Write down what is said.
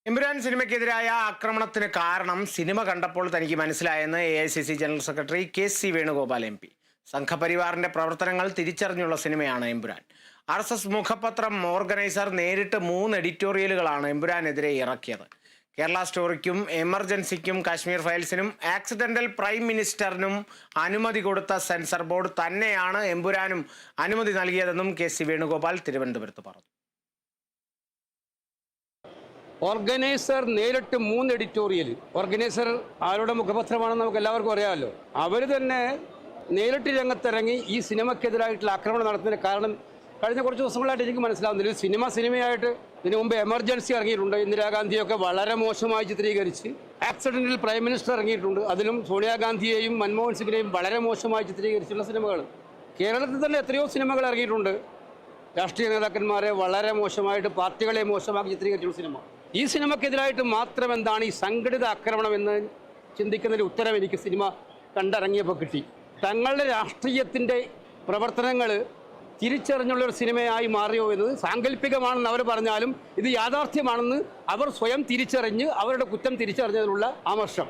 എമ്പുരാൻ സിനിമയ്ക്കെതിരായ ആക്രമണത്തിന് കാരണം സിനിമ കണ്ടപ്പോൾ തനിക്ക് മനസ്സിലായെന്ന് AICC general secretary KC Venugopal MP. സംഘപരിവാറിന്റെ പ്രവർത്തനങ്ങൾ തിരിച്ചറിഞ്ഞുള്ള സിനിമയാണ് എമ്പുരാൻ. RSS മുഖപത്രം ഓർഗനൈസർ നേരിട്ട് 3 എഡിറ്റോറിയലുകളാണ് എമ്പുരാനെതിരെ ഇറക്കിയത്. കേരള സ്റ്റോറിക്കും എമർജൻസിക്കും കാശ്മീർ ഫയൽസിനും ആക്സിഡന്റൽ പ്രൈം മിനിസ്റ്ററിനും അനുമതി കൊടുത്ത സെൻസർ ബോർഡ് തന്നെയാണ് എമ്പുരാനും അനുമതി നൽകിയതെന്നും KC വേണുഗോപാൽ തിരുവനന്തപുരത്ത് പറഞ്ഞു. ഓർഗനൈസർ നേരിട്ട് 3 എഡിറ്റോറിയൽ. ഓർഗനൈസർ ആരുടെ മുഖപത്രമാണെന്ന് നമുക്ക് എല്ലാവർക്കും അറിയാമല്ലോ. അവർ തന്നെ നേരിട്ട് രംഗത്തിറങ്ങി ഈ സിനിമയ്ക്കെതിരായിട്ടുള്ള ആക്രമണം നടത്തുന്നതിന് കാരണം കഴിഞ്ഞ കുറച്ച് ദിവസങ്ങളായിട്ട് എനിക്ക് മനസ്സിലാവുന്നില്ല. സിനിമയായിട്ട് ഇതിനു മുമ്പ് എമർജൻസി ഇറങ്ങിയിട്ടുണ്ട്. ഇന്ദിരാഗാന്ധിയൊക്കെ വളരെ മോശമായി ചിത്രീകരിച്ച്. ആക്സിഡന്റിൽ പ്രൈം മിനിസ്റ്റർ ഇറങ്ങിയിട്ടുണ്ട്. അതിലും സോണിയാഗാന്ധിയെയും മൻമോഹൻ സിംഗിനെയും വളരെ മോശമായി ചിത്രീകരിച്ചുള്ള സിനിമകൾ. കേരളത്തിൽ തന്നെ എത്രയോ സിനിമകൾ ഇറങ്ങിയിട്ടുണ്ട്. രാഷ്ട്രീയ നേതാക്കന്മാരെ വളരെ മോശമായിട്ട്, പാർട്ടികളെ മോശമാക്കി ചിത്രീകരിച്ചുള്ള സിനിമ. ഈ സിനിമയ്ക്കെതിരായിട്ട് മാത്രം എന്താണ് ഈ സംഘടിത ആക്രമണം എന്ന് ചിന്തിക്കുന്നതിന് ഉത്തരം എനിക്ക് സിനിമ കണ്ടിറങ്ങിയപ്പോൾ കിട്ടി. തങ്ങളുടെ രാഷ്ട്രീയത്തിൻ്റെ പ്രവർത്തനങ്ങൾ തിരിച്ചറിഞ്ഞുള്ളൊരു സിനിമയായി മാറിയോ എന്നത് സാങ്കല്പികമാണെന്ന് അവർ പറഞ്ഞാലും ഇത് യാഥാർത്ഥ്യമാണെന്ന് അവർ സ്വയം തിരിച്ചറിഞ്ഞ് അവരുടെ കുറ്റം തിരിച്ചറിഞ്ഞതിനുള്ള ആമർഷം